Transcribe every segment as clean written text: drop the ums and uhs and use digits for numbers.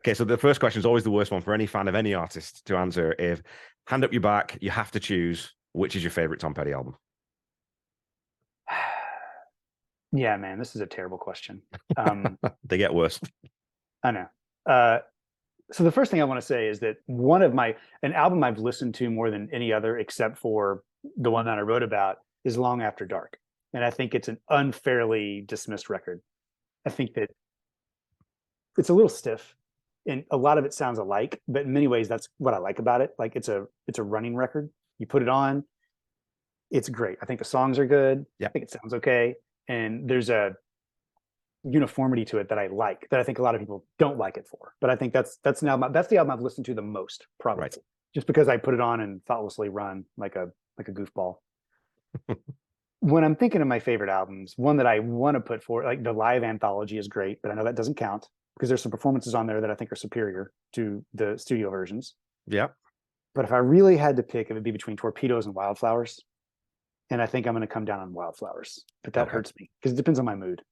Okay, so the first question is always the worst one for any fan of any artist to answer. If hand up your back, you have to choose which is your favorite Tom Petty album. Yeah, man, this is a terrible question. They get worse. I know. Uh, so the first thing I want to say is that an album I've listened to more than any other, except for the one that I wrote about, is Long After Dark. And I think it's an unfairly dismissed record. I think that it's a little stiff and a lot of it sounds alike, but in many ways that's what I like about it. Like it's a running record. You put it on, it's great. I think the songs are good. Yeah. I think it sounds okay. And there's a uniformity to it that I like, that I think a lot of people don't like it for. But I think that's the album I've listened to the most, probably. Right. Just because I put it on and thoughtlessly run like a goofball. When I'm thinking of my favorite albums, one that I want to put forward, like the live anthology is great, but I know that doesn't count because there's some performances on there that I think are superior to the studio versions. Yeah. But if I really had to pick, it would be between Torpedoes and Wildflowers. And I think I'm going to come down on Wildflowers, but that hurts me because it depends on my mood.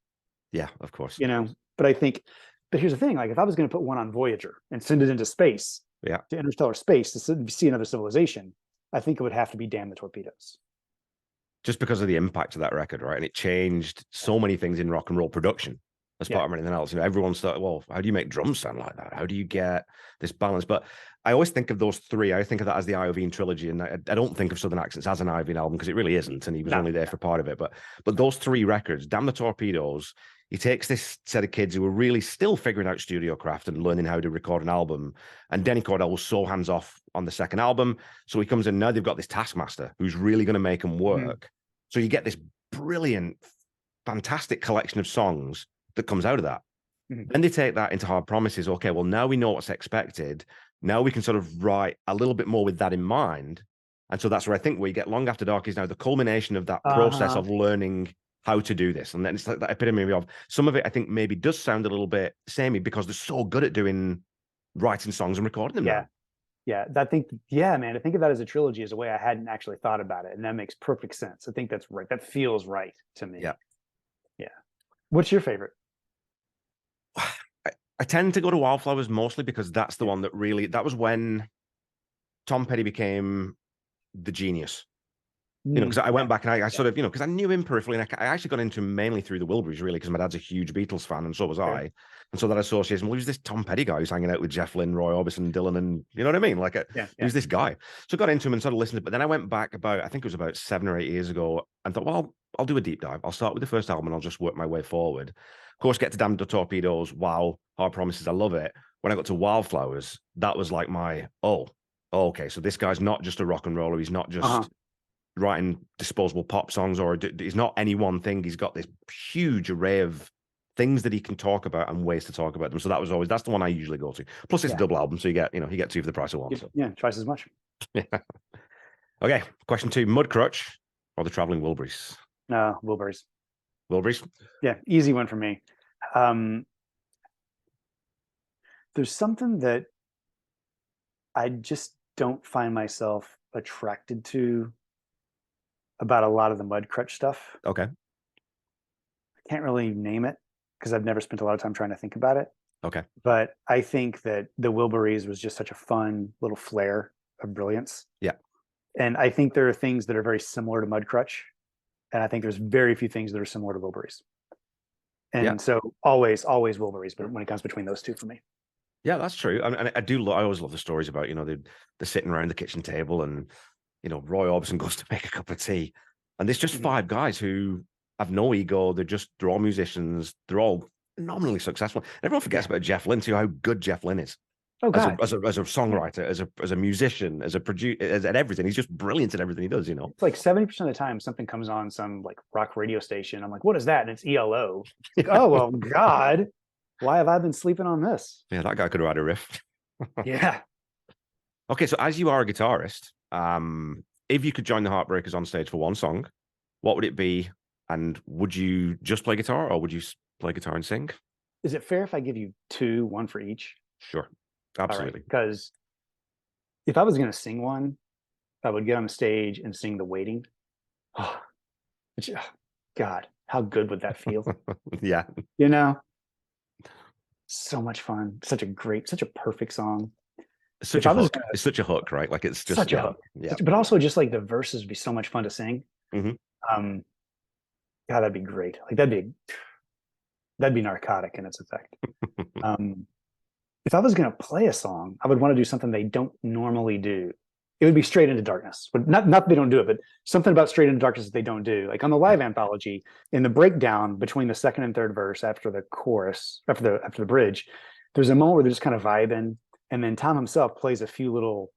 Yeah, of course. But here's the thing, like if I was going to put one on Voyager and send it into space, yeah, to interstellar space to see another civilization, I think it would have to be Damn the Torpedoes. Just because of the impact of that record, right? And it changed so many things in rock and roll production as part of anything else. Everyone started, well, how do you make drums sound like that? How do you get this balance? But I always think of those three. I think of that as the Iovine trilogy. And I don't think of Southern Accents as an Iovine album because it really isn't. And he was only there for part of it. But those three records, Damn the Torpedoes, he takes this set of kids who are really still figuring out studio craft and learning how to record an album. And Denny Cordell was so hands off on the second album. So he comes in now, they've got this taskmaster who's really going to make them work. So you get this brilliant, fantastic collection of songs that comes out of that. Then they take that into Hard Promises. Okay, well, now we know what's expected. Now we can sort of write a little bit more with that in mind. And so that's where I think where you get Long After Dark is now the culmination of that process of learning how to do this. And then it's like that epitome of some of it, I think maybe does sound a little bit samey because they're so good at doing writing songs and recording them. Yeah. Yeah, man, I think of that as a trilogy as a way I hadn't actually thought about it. And that makes perfect sense. I think that's right. That feels right to me. Yeah. Yeah. What's your favorite? I tend to go to Wildflowers mostly because that's the one that really, that was when Tom Petty became the genius. Because I went back and I sort of, because I knew him peripherally, and I actually got into him mainly through the Wilburys, really, because my dad's a huge Beatles fan, and so was I. And so that association, well, who's this Tom Petty guy who's hanging out with Jeff Lynne, Roy Orbison, Dylan, and you know what I mean? Like, who's this guy? So I got into him and sort of listened to it. But then I went back I think it was about 7 or 8 years ago, and thought, well, I'll do a deep dive. I'll start with the first album and I'll just work my way forward. Of course, get to Damn the Torpedoes. Wow, Hard Promises, I love it. When I got to Wildflowers, that was like okay, so this guy's not just a rock and roller. He's not just writing disposable pop songs, or he's not any one thing. He's got this huge array of things that he can talk about and ways to talk about them. So that's the one I usually go to. Plus, it's a double album, so you get two for the price of one. So. Yeah, twice as much. Yeah. Okay, question 2: Mudcrutch or the Traveling Wilburys? No, Wilburys. Wilburys. Yeah, easy one for me. There's something that I just don't find myself attracted to about a lot of the Mudcrutch stuff. Okay. I can't really name it because I've never spent a lot of time trying to think about it. Okay. But I think that the Wilburys was just such a fun little flair of brilliance. Yeah. And I think there are things that are very similar to Mudcrutch. And I think there's very few things that are similar to Wilburys. And so always Wilburys, but when it comes between those two for me. Yeah, that's true. And I always love the stories about, they're sitting around the kitchen table and, Roy Orbison goes to make a cup of tea. And there's just 5 guys who have no ego. They're all musicians. They're all phenomenally successful. And everyone forgets about Jeff Lynne, too, how good Jeff Lynne is. Oh, God. As a songwriter, as a musician, as a producer, at everything. He's just brilliant at everything he does, It's like 70% of the time something comes on some like rock radio station. I'm like, what is that? And it's ELO. Like, oh, well, God, why have I been sleeping on this? Yeah, that guy could write a riff. Yeah. Okay, so as you are a guitarist, if you could join the Heartbreakers on stage for one song, what would it be? And would you just play guitar, or would you play guitar and sing? Is it fair if I give you 2, 1 for each? Sure, absolutely. Because if I was going to sing one, I would get on the stage and sing The Waiting. Oh, God, how good would that feel? Yeah. So much fun. Such a perfect song. It's If such a I was hook. It's such a hook, right? Like it's just such a hook, yeah. but also just like the verses would be so much fun to sing. Hmm. Um, God, that'd be great. Like that'd be narcotic in its effect. Um, if I was going to play a song, I would want to do something they don't normally do. It would be Straight Into Darkness. But not that they don't do it, but something about Straight Into Darkness that they don't do. Like on the live anthology, in the breakdown between the second and third verse after the chorus, after the bridge, there's a moment where they're just kind of vibing, and then Tom himself plays a few little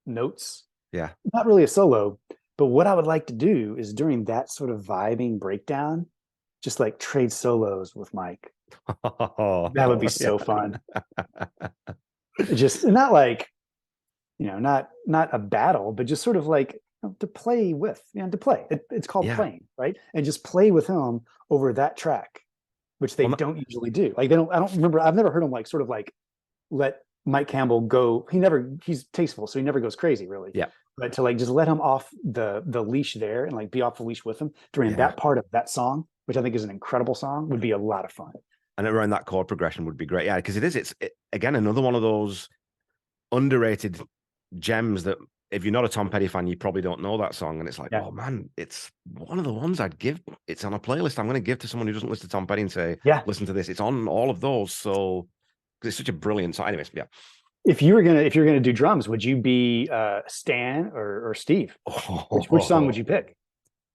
notes. Yeah. Not really a solo, but what I would like to do is during that sort of vibing breakdown, just like trade solos with Mike. That would be so fun. Just not like, not a battle, but just sort of like to play with, to play. It's called playing, right? And just play with him over that track, which they don't usually do. Like they don't. I don't remember. I've never heard him like sort of like let Mike Campbell go. He's tasteful, so he never goes crazy, really. Yeah. But to like just let him off the leash there and like be off the leash with him during that part of that song, which I think is an incredible song, would be a lot of fun. And around that chord progression would be great. Yeah, because it's again another one of those underrated gems that if you're not a Tom Petty fan, you probably don't know that song. And it's like, oh man, it's one of the ones I'd give. It's on a playlist I'm going to give to someone who doesn't listen to Tom Petty and say, listen to this. It's on all of those. So it's such a brilliant song. Anyways, yeah. If you're gonna do drums, would you be Stan or Steve? Which song would you pick?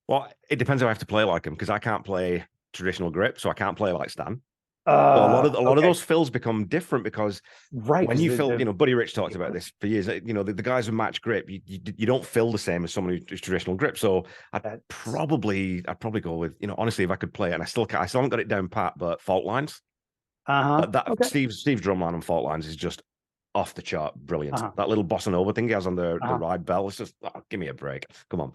Well, it depends how I have to play like him, because I can't play traditional grip, so I can't play like Stan. So a lot of those fills become different because when you fill, Buddy Rich talked about this for years. The guys who match grip, you don't fill the same as someone who's traditional grip. So I'd probably go with, honestly, if I could play it, and I still haven't got it down pat, but Fault Lines. Steve's drum line on Fault Lines is just off the chart, brilliant. That little bossa nova thing he has on the ride bell, it's just give me a break. Come on.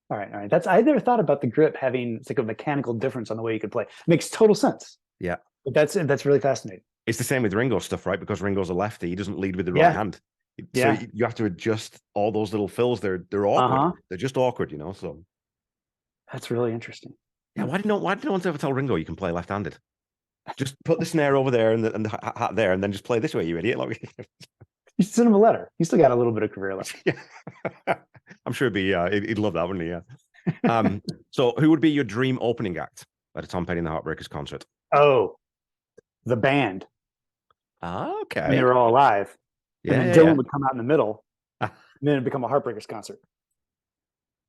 All right. I never thought about the grip having like a mechanical difference on the way you could play. Makes total sense. Yeah. But that's really fascinating. It's the same with Ringo stuff, right? Because Ringo's a lefty, he doesn't lead with the right hand. So you have to adjust all those little fills. They're awkward. They're just awkward, So that's really interesting. Yeah. Why did no one ever tell Ringo you can play left-handed? Just put the snare over there and the hat there, and then just play this way, you idiot. You should send him a letter. He's still got a little bit of career left. Yeah. I'm sure he'd love that, wouldn't he? Yeah. So who would be your dream opening act at a Tom Petty and the Heartbreakers concert? Oh, the band. Okay. When they were all alive. Yeah. And then Dylan would come out in the middle, and then it'd become a Heartbreakers concert.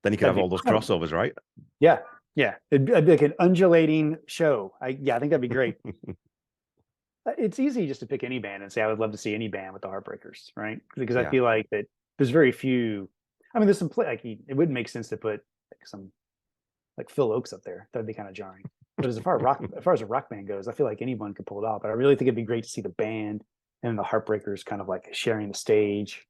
Then you could have all those crossovers, right? Yeah. Yeah. It'd be like an undulating show. I think that'd be great. It's easy just to pick any band and say, I would love to see any band with the Heartbreakers, right? Because I feel like that there's very few. I mean, there's some it wouldn't make sense to put some like Phil Oakes up there. That'd be kind of jarring. But as far as a rock band goes, I feel like anyone could pull it off. But I really think it'd be great to see the band and the Heartbreakers kind of like sharing the stage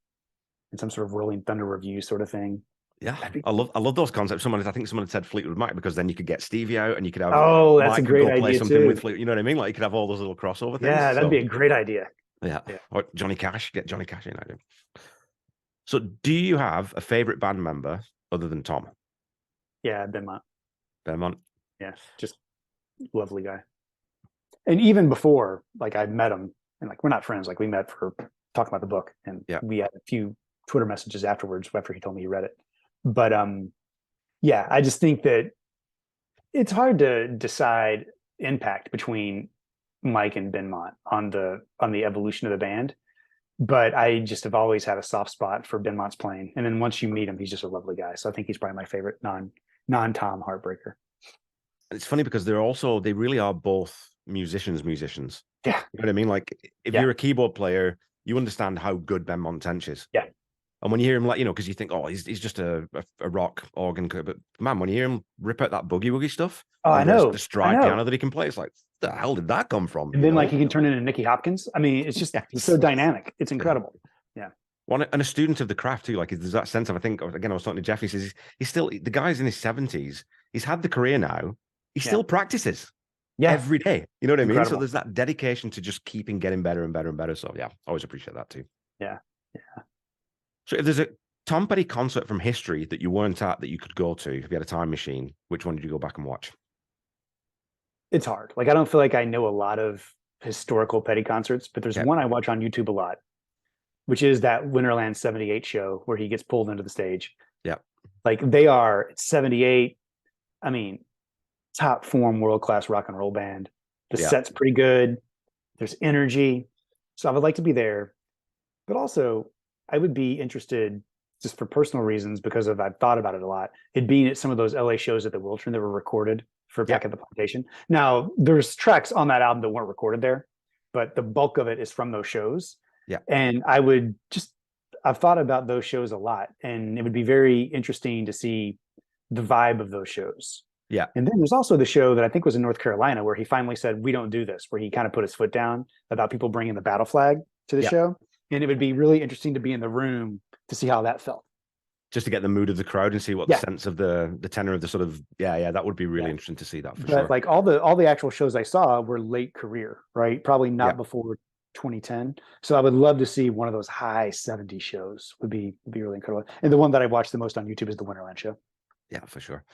in some sort of Rolling Thunder review sort of thing. Yeah, I love those concepts. I think someone had said Fleetwood Mac, because then you could get Stevie out and you could have that's a great idea play something too. with Fleetwood. You know what I mean? Like you could have all those little crossover things. Yeah, that'd be a great idea. Yeah. Or Johnny Cash, get Johnny Cash in. I do. So, do you have a favorite band member other than Tom? Yeah, Benmont. Yeah, just lovely guy. And even before, like I met him, and like we're not friends. Like we met for talking about the book, and we had a few Twitter messages afterwards after he told me he read it. But I just think that it's hard to decide impact between Mike and Benmont on the evolution of the band. But I just have always had a soft spot for Benmont's playing. And then once you meet him, he's just a lovely guy. So I think he's probably my favorite non-Tom Heartbreaker. It's funny because they really are both musicians. Yeah. You know what I mean? Like if you're a keyboard player, you understand how good Benmont Tench is. Yeah. And when you hear him, like, because you think, oh, he's just a rock organ, but man, when you hear him rip out that boogie woogie stuff, I know the stride piano that he can play, it's like, the hell did that come from? And then like he can turn into Nicky Hopkins. I mean, it's just he's so dynamic. It's incredible. Yeah. Well, and a student of the craft too. Like there's that sense of, I think again, I was talking to Jeff. He says he's still, the guy's in his 70s. He's had the career now. He still practices. Every day. You know what I mean? So there's that dedication to just keeping getting better and better and better. So yeah, always appreciate that too. Yeah. So if there's a Tom Petty concert from history that you weren't at that you could go to, if you had a time machine, which one did you go back and watch? It's hard. Like I don't feel like I know a lot of historical Petty concerts, but there's Okay. one I watch on YouTube a lot, which is that Winterland 78 show where he gets pulled into the stage. Yeah. Like they are 78. I mean, top form, world-class rock and roll band. The Yeah. set's pretty good. There's energy. So I would like to be there. But also, I would be interested just for personal reasons because I've thought about it a lot. It being at some of those LA shows at the Wiltern that were recorded for Yeah. Back at the Plantation. Now, there's tracks on that album that weren't recorded there, but the bulk of it is from those shows. Yeah. And I've thought about those shows a lot, and it would be very interesting to see the vibe of those shows. Yeah. And then there's also the show that I think was in North Carolina where he finally said, we don't do this, where he kind of put his foot down about people bringing the battle flag to the show. And it would be really interesting to be in the room to see how that felt. Just to get the mood of the crowd and see what the sense of the tenor of the sort of, that would be really interesting to see that for sure. But like all the actual shows I saw were late career, right? Probably not before 2010. So I would love to see one of those high 70 shows would be really incredible. And the one that I watch the most on YouTube is the Winterland show. Yeah, for sure.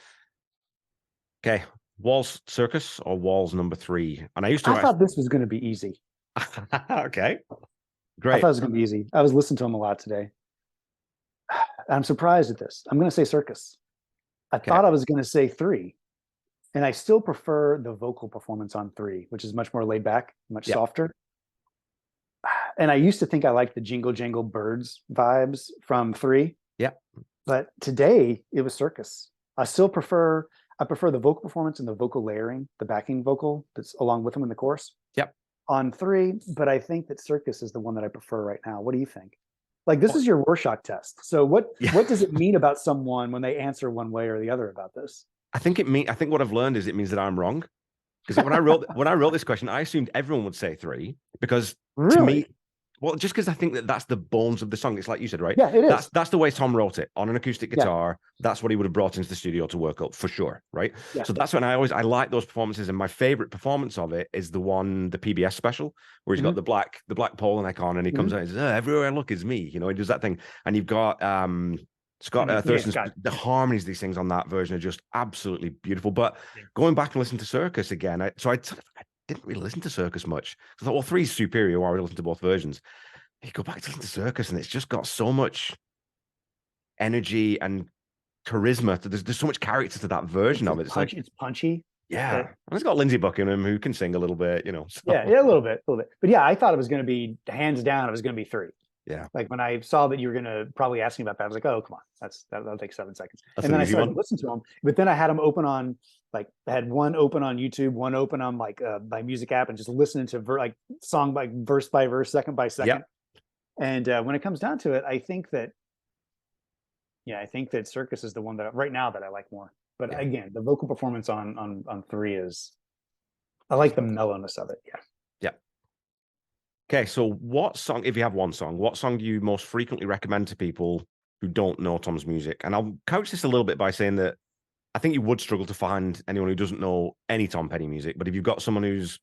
Okay. Walls Circus or Walls number 3? And I thought this was going to be easy. Okay. Great. I thought it was going to be easy. I was listening to him a lot today. I'm surprised at this. I'm going to say Circus. I thought I was going to say 3. And I still prefer the vocal performance on 3, which is much more laid back, much softer. And I used to think I liked the Jingle Jangle Birds vibes from 3. Yeah. But today it was Circus. I prefer the vocal performance and the vocal layering, the backing vocal that's along with them in the chorus. Yep. On 3, but I think that Circus is the one that I prefer right now. What do you think? Like, this is your Rorschach test. So what does it mean about someone when they answer one way or the other about this? I think what I've learned is it means that I'm wrong. Because when I wrote this question, I assumed everyone would say 3 because to me, well, just because I think that's the bones of the song. It's like you said, right? Yeah, it is. That's the way Tom wrote it on an acoustic guitar. Yeah. That's what he would have brought into the studio to work up for sure, right? Yeah. So that's when I like those performances. And my favorite performance of it is the PBS special, where he's got the black polo neck on, and he comes out and says, "Everywhere I look is me." You know, he does that thing, and you've got Scott Thurston's the harmonies, these things on that version are just absolutely beautiful. But going back and listening to Circus again, I didn't really listen to Circus much. I thought, well, 3 is superior. Why would I listen to both versions? You go back to listen to Circus, and it's just got so much energy and charisma. There's so much character to that version of it. It's punchy. Yeah. And it's got Lindsey Buckingham, who can sing a little bit, you know. So. Yeah, a little bit. But yeah, I thought it was going to be hands down. It was going to be 3. Yeah. Like when I saw that you were going to probably ask me about that, I was like, oh, come on, that'll take 7 seconds. And then I started to listen to them, but then I had them open on I had one open on YouTube, one open on my music app, and just listening to song by verse by verse, second by second. Yep. And when it comes down to it, I think that Circus is the one that right now that I like more. But again, the vocal performance on 3 is, I like the mellowness of it. Yeah. Yeah. Okay, so what song, if you have one song, what song do you most frequently recommend to people who don't know Tom's music? And I'll couch this a little bit by saying that I think you would struggle to find anyone who doesn't know any Tom Petty music, but if you've got someone who's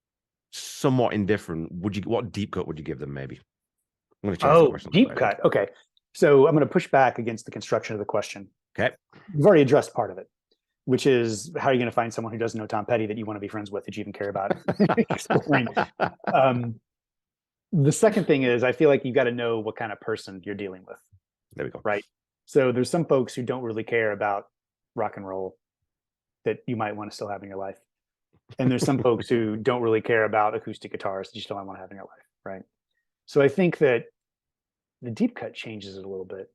somewhat indifferent, what deep cut would you give them maybe? I'm going to change the question. Deep cut. Okay. So I'm going to push back against the construction of the question. Okay. You've already addressed part of it, which is how are you going to find someone who doesn't know Tom Petty that you want to be friends with, that you even care about exploring? The second thing is I feel like you've got to know what kind of person you're dealing with. There we go. Right. So there's some folks who don't really care about rock and roll that you might want to still have in your life. And there's some folks who don't really care about acoustic guitars that you still might want to have in your life. Right. So I think that the deep cut changes it a little bit.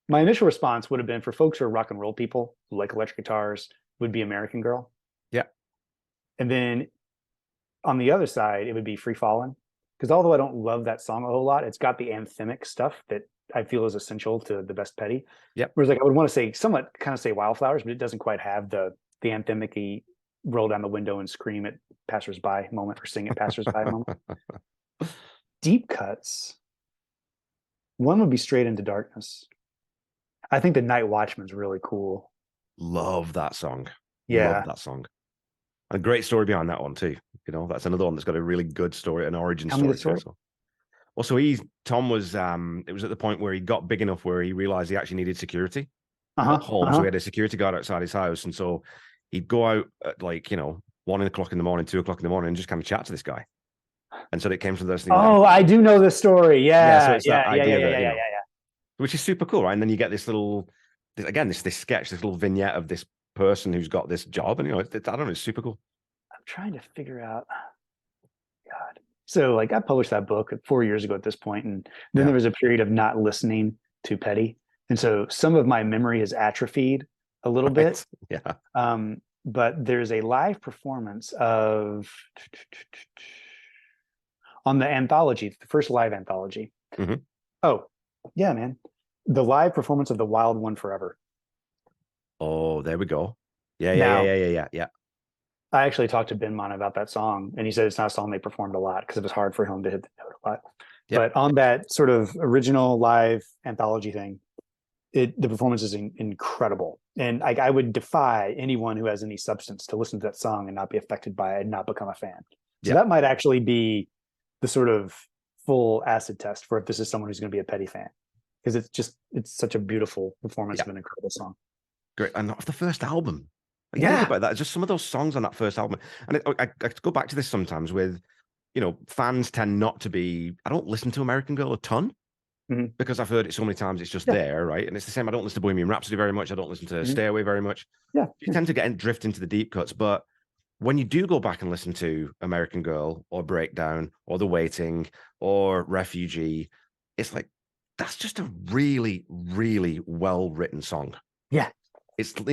My initial response would have been for folks who are rock and roll people who like electric guitars would be American Girl. Yeah. And then on the other side, it would be Free Fallin'. Because although I don't love that song a whole lot, it's got the anthemic stuff that I feel is essential to the best Petty. Yep. Whereas I would want to say Wildflowers, but it doesn't quite have the anthemic-y roll down the window and scream at passersby moment or sing at passersby moment. Deep cuts. One would be Straight Into Darkness. I think the Night Watchman's really cool. Love that song. Yeah. Love that song. A great story behind that one too. You know, that's another one that's got a really good story, an origin story. Tom was, it was at the point where he got big enough where he realized he actually needed security at home. So he had a security guard outside his house. And so he'd go out at 1 o'clock in the morning, 2 o'clock in the morning, and just kind of chat to this guy. And so it came from this thing. Oh, I do know the story. Yeah, so Yeah, it's that yeah, yeah, yeah, idea yeah, that, yeah, yeah. which is super cool, right? And then you get this little, again, this sketch, this little vignette of this person who's got this job, and I don't know, it's super cool. I'm trying to figure out. God. So like I published that book 4 years ago at this point, and then there was a period of not listening to Petty, and so some of my memory has atrophied a little bit. Yeah. But there's a live performance of on the anthology, the first live anthology. Mm-hmm. Oh, yeah, man. The live performance of The Wild One Forever. Oh, there we go. Yeah. I actually talked to Ben Mon about that song, and he said it's not a song they performed a lot because it was hard for him to hit the note a lot. Yep. But on that sort of original live anthology thing, the performance is incredible. And I would defy anyone who has any substance to listen to that song and not be affected by it and not become a fan. So that might actually be the sort of full acid test for if this is someone who's going to be a Petty fan, because it's such a beautiful performance of an incredible song. Great. And off the first album. Like, think about that. Just some of those songs on that first album. And I go back to this sometimes with, fans tend not to be, I don't listen to American Girl a ton because I've heard it so many times. It's just there, right? And it's the same. I don't listen to Bohemian Rhapsody very much. I don't listen to Stay Away very much. Yeah. You tend to drift into the deep cuts. But when you do go back and listen to American Girl or Breakdown or The Waiting or Refugee, it's like, that's just a really, really well-written song. Yeah. It's it's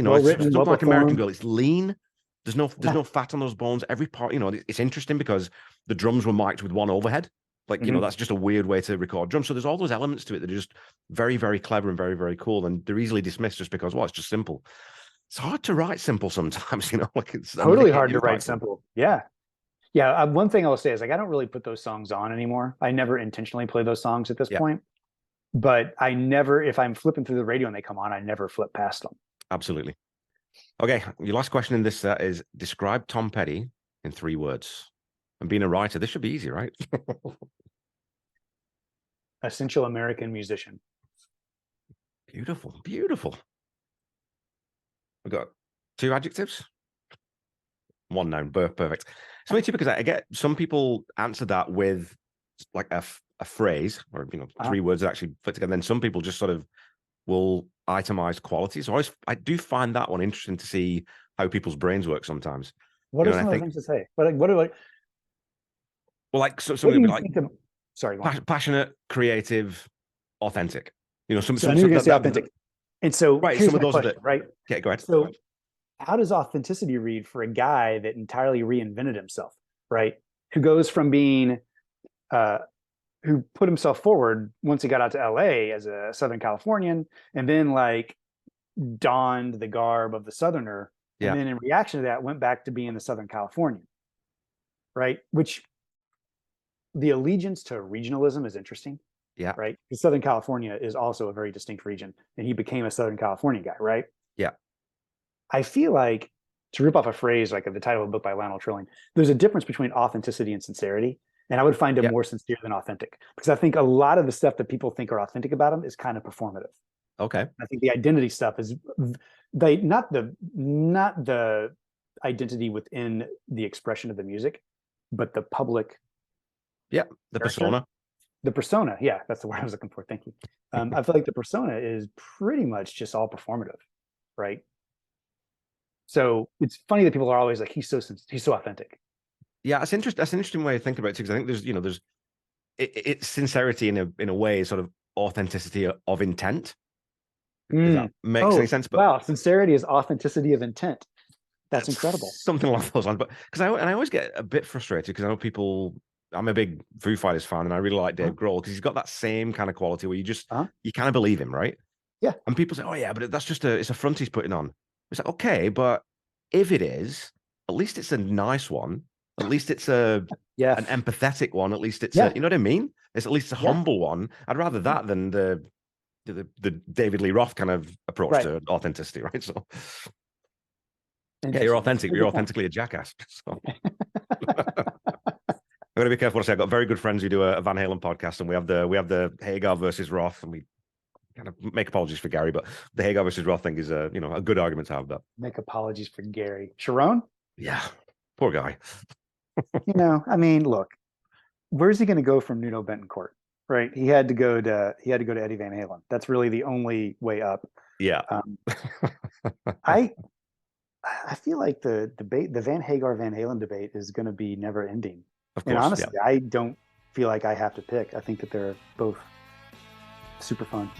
not like American Girl. It's lean. There's no fat on those bones. Every part, it's interesting because the drums were mic'd with one overhead. Like, that's just a weird way to record drums. So there's all those elements to it that are just very, very clever and very, very cool. And they're easily dismissed just because, it's just simple. It's hard to write simple sometimes, like it's totally hard to write simple. Yeah. Yeah. One thing I'll say is like, I don't really put those songs on anymore. I never intentionally play those songs at this point, but I never, if I'm flipping through the radio and they come on, I never flip past them. Absolutely. Okay, your last question in this set is describe Tom Petty in 3 words. And being a writer, this should be easy, right? Essential American musician. Beautiful, beautiful. We've got 2 adjectives. 1 noun, perfect. It's funny too because I get some people answer that with like a phrase or 3 words that actually fit together. And then some people just sort of will itemize qualities. So I do find that one interesting to see how people's brains work sometimes. What are some of the things to say? But what do I? Well, like something would be like sorry, passionate, creative, authentic. So I knew you were going to say authentic. And so here's some of those question, right? Okay, go ahead. So how does authenticity read for a guy that entirely reinvented himself, right? Who goes from being who put himself forward once he got out to LA as a Southern Californian, and then like donned the garb of the Southerner. And then in reaction to that, went back to being the Southern Californian, right? Which the allegiance to regionalism is interesting. Yeah. Right. Because Southern California is also a very distinct region, and he became a Southern California guy, right? Yeah. I feel like, to rip off a phrase like the title of a book by Lionel Trilling, there's a difference between authenticity and sincerity. And I would find him more sincere than authentic, because I think a lot of the stuff that people think are authentic about him is kind of performative. Okay. I think the identity stuff is not the identity within the expression of the music, but the public. Yeah, the persona. The persona, yeah, that's the word I was looking for. Thank you. I feel like the persona is pretty much just all performative, right? So it's funny that people are always like, he's so authentic. Yeah, that's interesting. That's an interesting way of thinking about it, because I think there's it's sincerity in a way, sort of authenticity of intent. Does that make any sense? But wow, sincerity is authenticity of intent. That's incredible. Something along those lines. But because I always get a bit frustrated because I know people. I'm a big Foo Fighters fan, and I really like Dave Grohl because he's got that same kind of quality where you just you kind of believe him, right? Yeah. And people say, "Oh yeah, but that's just it's a front he's putting on." It's like, okay, but if it is, at least it's a nice one. At least it's an empathetic one. At least it's you know what I mean? It's at least a humble one. I'd rather that than the David Lee Roth kind of approach to authenticity, right? So yeah, you're authentic. You're authentically a jackass. So. I'm going to be careful what I say. I've got very good friends who do a Van Halen podcast, and we have the Hagar versus Roth, and we kind of make apologies for Gary, but the Hagar versus Roth thing is a good argument to have. That make apologies for Gary Sharon. Yeah, poor guy. I mean, look, where's he going to go from Nuno Betancourt? Right, he had to go to Eddie Van Halen. That's really the only way up. Yeah. I I feel like the debate, the Van Hagar Van Halen debate, is going to be never ending. Of And course. honestly, I don't feel like I have to pick. I think that they're both super fun.